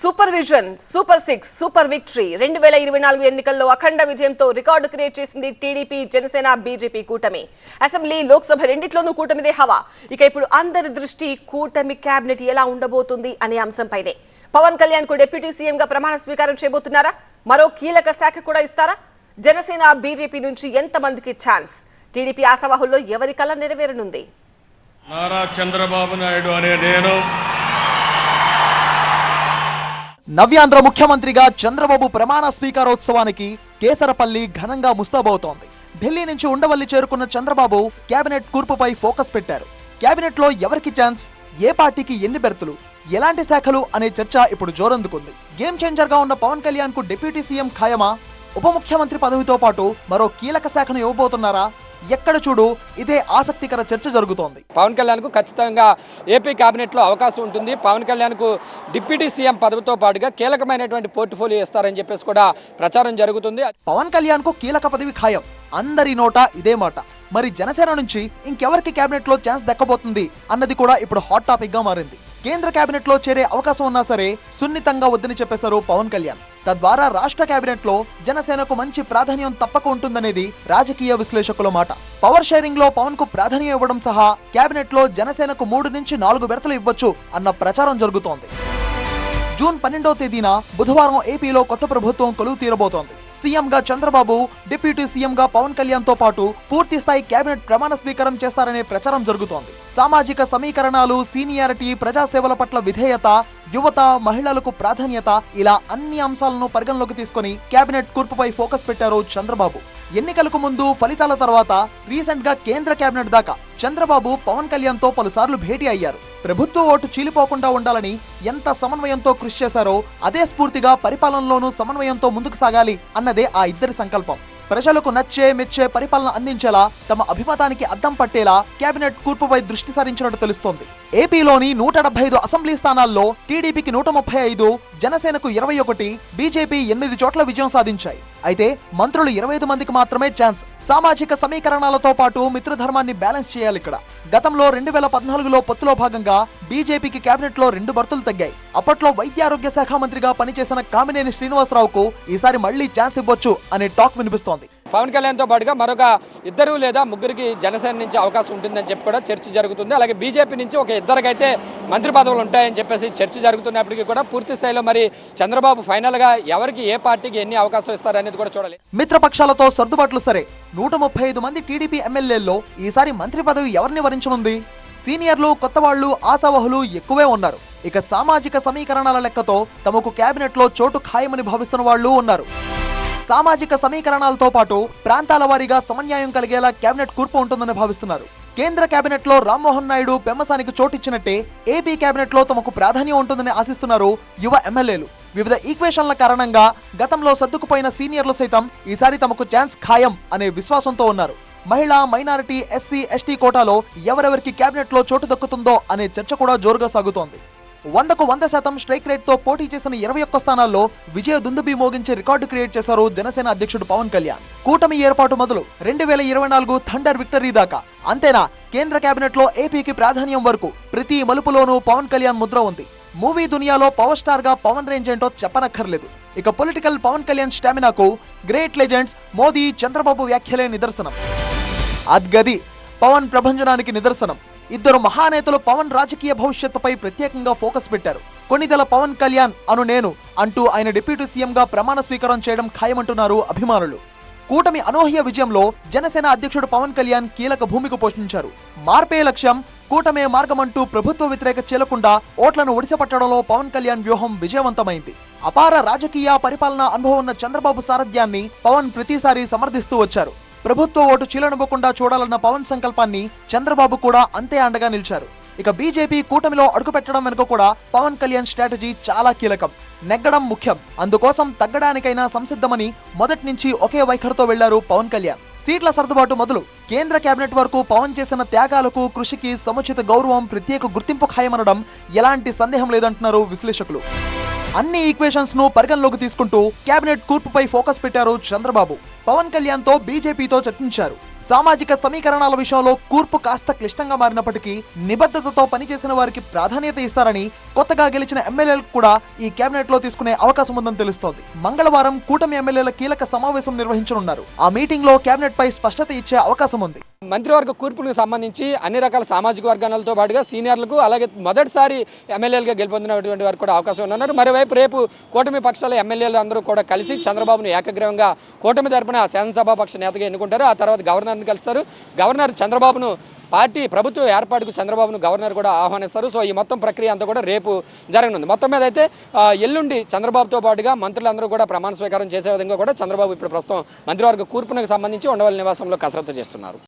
Supervision, super 6, super victory 2024 ఎన్నికల్లో అఖండ విజయంతో record create చేసింది టీడీపీ, జనసేన, బీజేపీ కూటమి. అసెంబ్లీ, లోక్సభ రెండిట్లోనూ కూటమిదే హవా. ఇక ఇప్పుడు అందరి దృష్టి కూటమి కేబినెట్ ఎలా ఉండబోతుంది అనే అంశంపైనే. పవన్ కళ్యాణ్ కు డిప్యూటీ సీఎం గా ప్రమాణ స్వీకారం చేయబోతున్నారా? మరో కీలక శాఖ కూడా ఇస్తారా? జనసేన, బీజేపీ నుంచి ఎంతమందికి ఛాన్స్? టీడీపీ ఆశావాహుల్లో ఎవరి కల నెరవేరనుంది? నారా చంద్రబాబు నాయుడు అనే నేను నవ్యాంధ్ర ముఖ్యమంత్రిగా చంద్రబాబు ప్రమాణ స్వీకారోత్సవానికి కేసరపల్లి ఘనంగా ముస్తాబవుతోంది. ఢిల్లీ నుంచి ఉండవల్లి చేరుకున్న చంద్రబాబు కేబినెట్ కూర్పుపై ఫోకస్ పెట్టారు. కేబినెట్ లో ఎవరికి ఛాన్స్, ఏ పార్టీకి ఎన్ని బెర్తులు, ఎలాంటి శాఖలు అనే చర్చ ఇప్పుడు జోరందుకుంది. గేమ్ చేంజర్ గా ఉన్న పవన్ కళ్యాణ్ కు డిప్యూటీ సీఎం ఖాయమా? ఉప ముఖ్యమంత్రి పదవితో పాటు మరో కీలక శాఖను ఇవ్వబోతున్నారా? ఎక్కడ చూడు ఇదే ఆసక్తికర చర్చ జరుగుతోంది. పవన్ కళ్యాణ్ కు ఖచ్చితంగా ఏపీ కేబినెట్ లో అవకాశం ఉంటుంది. పవన్ కళ్యాణ్ కు డిప్యూటీ సీఎం పదవితో పాటుగా కీలకమైనటువంటి పోర్ట్ఫోలియో ఇస్తారని చెప్పేసి కూడా ప్రచారం జరుగుతుంది. పవన్ కళ్యాణ్ కు కీలక పదవి ఖాయం, అందరి నోట ఇదే మాట. మరి జనసేన నుంచి ఇంకెవరికి కేబినెట్ లో ఛాన్స్ దక్కబోతుంది అన్నది కూడా ఇప్పుడు హాట్ టాపిక్ గా మారింది. కేంద్ర కేబినెట్ లో చేరే అవకాశం ఉన్నా సరే సున్నితంగా వద్దని చెప్పేశారు పవన్ కళ్యాణ్. తద్వారా రాష్ట్ర కేబినెట్ లో జనసేనకు మంచి ప్రాధాన్యం తప్పక ఉంటుందనేది రాజకీయ విశ్లేషకుల మాట. పవర్ షేరింగ్ లో పవన్ కు ప్రాధాన్యం ఇవ్వడం సహా కేబినెట్ లో జనసేనకు 3 నుంచి 4 బెర్తలు ఇవ్వచ్చు అన్న ప్రచారం జరుగుతోంది. జూన్ 12వ తేదీన బుధవారం ఏపీలో కొత్త ప్రభుత్వం కొలువు తీరబోతోంది. సీఎం గా చంద్రబాబు, డిప్యూటీ సీఎం గా పవన్ కళ్యాణ్ తో పాటు పూర్తి స్థాయి కేబినెట్ ప్రమాణ స్వీకారం చేస్తారనే ప్రచారం జరుగుతోంది. సామాజిక సమీకరణాలు, సీనియారిటీ, ప్రజాసేవల పట్ల విధేయత, యువత, మహిళలకు ప్రాధాన్యత ఇలా అన్ని అంశాలను పరిగణలోకి తీసుకుని కేబినెట్ కూర్పుపై ఫోకస్ పెట్టారు చంద్రబాబు. ఎన్నికలకు ముందు, ఫలితాల తర్వాత, రీసెంట్ గా కేంద్ర కేబినెట్ దాకా చంద్రబాబు పవన్ కళ్యాణ్ తో పలుసార్లు భేటీ అయ్యారు. ప్రభుత్వ ఓటు చీలిపోకుండా ఉండాలని ఎంత సమన్వయంతో కృషి చేశారో అదే స్ఫూర్తిగా పరిపాలనలోనూ సమన్వయంతో ముందుకు సాగాలి అన్నదే ఆ ఇద్దరి సంకల్పం. ప్రజలకు నచ్చే మెచ్చే పరిపాలన అందించేలా, తమ అభిమతానికి అద్దం పట్టేలా కేబినెట్ కూర్పుపై దృష్టి సారించినట్టు తెలుస్తోంది. ఏపీలోని 175 అసెంబ్లీ స్థానాల్లో టీడీపీకి 135, జనసేనకు 21, బీజేపీ 8 చోట్ల విజయం సాధించాయి. అయితే మంత్రులు 25 మందికి మాత్రమే ఛాన్స్. సామాజిక సమీకరణాలతో పాటు మిత్రధర్మాన్ని బ్యాలెన్స్ చేయాలి. ఇక్కడ గతంలో 2014లో పొత్తులో భాగంగా బీజేపీకి కేబినెట్ లో 2 బర్తులు తగ్గాయి. అప్పట్లో వైద్యారోగ్య శాఖ మంత్రిగా పనిచేసిన కామినేని శ్రీనివాసరావుకు ఈసారి మళ్లీ ఛాన్స్ ఇవ్వచ్చు అనే టాక్ వినిపిస్తోంది. పవన్ కళ్యాణ్ తో పాటుగా మరొక 2 లేదా 3కి జనసేన నుంచి అవకాశం ఉంటుందని చెప్పి కూడా చర్చ జరుగుతుంది. అలాగే బీజేపీ నుంచి ఒక 2కైతే మంత్రి పదవులు ఉంటాయని చెప్పేసి చర్చ జరుగుతున్నప్పటికీ కూడా పూర్తి స్థాయిలో మరి చంద్రబాబు ఫైనల్ గా ఎవరికి, ఏ పార్టీకి ఎన్ని అవకాశం ఇస్తారనేది కూడా చూడాలి. మిత్రపక్షాలతో సర్దుబాట్లు సరే, 135 మంది టీడీపీ ఎమ్మెల్యేల్లో ఈసారి మంత్రి పదవి ఎవరిని వరించనుంది? సీనియర్లు, కొత్త వాళ్లు, ఆశావహులు ఎక్కువే ఉన్నారు. ఇక సామాజిక సమీకరణాల లెక్కతో తమకు కేబినెట్ లో చోటు ఖాయమని భావిస్తున్న వాళ్లు ఉన్నారు. సామాజిక సమీకరణాలతో పాటు ప్రాంతాల వారీగా సమన్యాయం కలిగేలా కేబినెట్ కూర్పు ఉంటుందని భావిస్తున్నారు. కేంద్ర కేబినెట్ లో రామ్మోహన్ నాయుడు, పెమ్మసానికి చోటిచ్చినట్టే ఏపీ కేబినెట్ లో తమకు ప్రాధాన్యం ఉంటుందని ఆశిస్తున్నారు యువ ఎమ్మెల్యేలు. వివిధ ఈక్వేషన్ల కారణంగా గతంలో సర్దుకుపోయిన సీనియర్లు సైతం ఈసారి తమకు ఛాన్స్ ఖాయం అనే విశ్వాసంతో ఉన్నారు. మహిళా, మైనారిటీ, ఎస్సీ, ఎస్టీ కోటాలో ఎవరెవరికి కేబినెట్ లో చోటు దక్కుతుందో అనే చర్చ కూడా జోరుగా సాగుతోంది. 100కు 100% స్ట్రైక్ రేట్ తో పోటీ చేసిన 21 స్థానాల్లో విజయ దుందుబి మోగించే రికార్డు క్రియేట్ చేశారు జనసేన అధ్యక్షుడు పవన్ కళ్యాణ్. కూటమి ఏర్పాటు మొదలు 2024 థండర్ విక్టరీ దాకా, అంతేనా కేంద్ర కేబినెట్ లో ఏపీకి ప్రాధాన్యం వరకు ప్రతి మలుపులోనూ పవన్ కళ్యాణ్ ముద్ర ఉంది. మూవీ దునియాలో పవర్ స్టార్ గా పవన్ రేంజ్ ఏంటో చెప్పనక్కర్లేదు. ఇక పొలిటికల్ పవన్ కళ్యాణ్ స్టామినాకు గ్రేట్ లెజెండ్స్ మోదీ, చంద్రబాబు వ్యాఖ్యలే నిదర్శనం. అద్గది పవన్ ప్రభంజనానికి నిదర్శనం. ఇద్దరు మహానేతలు పవన్ రాజకీయ భవిష్యత్తుపై ప్రత్యేకంగా ఫోకస్ పెట్టారు. కొన్నిదల పవన్ కళ్యాణ్ అను నేను అంటూ ఆయన డిప్యూటీ సీఎం గా ప్రమాణ స్వీకారం చేయడం ఖాయమంటున్నారు అభిమానులు. కూటమి అనూహ్య విజయంలో జనసేన అధ్యక్షుడు పవన్ కళ్యాణ్ కీలక భూమిక పోషించారు. మార్పే లక్ష్యం, కూటమే మార్గమంటూ ప్రభుత్వ వ్యతిరేక చీలకుండా ఓట్లను ఒడిసిపట్టడంలో పవన్ కళ్యాణ్ వ్యూహం విజయవంతమైంది. అపార రాజకీయ పరిపాలనా అనుభవం ఉన్న చంద్రబాబు సారథ్యాన్ని పవన్ ప్రతిసారి సమర్థిస్తూ వచ్చారు. ప్రభుత్వ ఓటు చీలనివ్వకుండా చూడాలన్న పవన్ సంకల్పాన్ని చంద్రబాబు కూడా అంతే అండగా నిలిచారు. ఇక బీజేపీ కూటమిలో అడుగుపెట్టడం వెనుక కూడా పవన్ కళ్యాణ్ స్ట్రాటజీ చాలా కీలకం. నెగ్గడం ముఖ్యం, అందుకోసం తగ్గడానికైనా సంసిద్ధమని మొదటి నుంచి ఒకే వైఖరితో వెళ్లారు పవన్ కళ్యాణ్. సీట్ల సర్దుబాటు మొదలు కేంద్ర కేబినెట్ వరకు పవన్ చేసిన త్యాగాలకు, కృషికి సముచిత గౌరవం, ప్రత్యేక గుర్తింపు ఖాయమనడం ఎలాంటి సందేహం లేదంటున్నారు విశ్లేషకులు. అన్ని ఈక్వేషన్స్ ను పరిగణలోకి తీసుకుంటూ కేబినెట్ కూర్పుపై ఫోకస్ పెట్టారు చంద్రబాబు. పవన్ కళ్యాణ్ తో బీజేపీతో చర్చించారు. సామాజిక సమీకరణాల విషయంలో కూర్పు కాస్త క్లిష్టంగా మారినప్పటికీ నిబద్ధతతో పనిచేసిన వారికి ప్రాధాన్యత ఇస్తారని కొత్తగా గెలిచిన ఎమ్మెల్యేలకు కూడా ఈ కేబినెట్ లో తీసుకునే అవకాశం ఉందని తెలుస్తోంది. మంగళవారం కూటమి ఎమ్మెల్యేల కీలక సమావేశం నిర్వహించనున్నారు. ఆ మీటింగ్ లో కేబినెట్ పై స్పష్టత ఇచ్చే అవకాశం ఉంది. మంత్రివర్గ కూర్పులకు సంబంధించి అన్ని రకాల సామాజిక వర్గాలతో పాటుగా సీనియర్లకు అలాగే మొదటిసారి ఎమ్మెల్యేలుగా గెలుపొందినటువంటి వారికి కూడా అవకాశం ఉన్నారు. మరోవైపు రేపు కూటమి పక్షాల ఎమ్మెల్యేలు అందరూ కూడా కలిసి చంద్రబాబును ఏకగ్రీవంగా కూటమి తరపున శాసనసభాపక్ష నేతగా ఎన్నుకుంటారు. ఆ తర్వాత గవర్నర్ని కలుస్తారు. గవర్నర్ చంద్రబాబును ప్రభుత్వ ఏర్పాటుకు చంద్రబాబును గవర్నర్ కూడా ఆహ్వానిస్తారు. సో ఈ మొత్తం ప్రక్రియ అంతా కూడా రేపు జరగనుంది. మొత్తం మీద అయితే ఎల్లుండి చంద్రబాబుతో పాటుగా మంత్రులందరూ కూడా ప్రమాణ స్వీకారం చేసే విధంగా కూడా చంద్రబాబు ఇప్పుడు ప్రస్తుతం మంత్రివర్గ కూర్పునకు సంబంధించి ఉండవల్లి నివాసంలో కసరత్తు చేస్తున్నారు.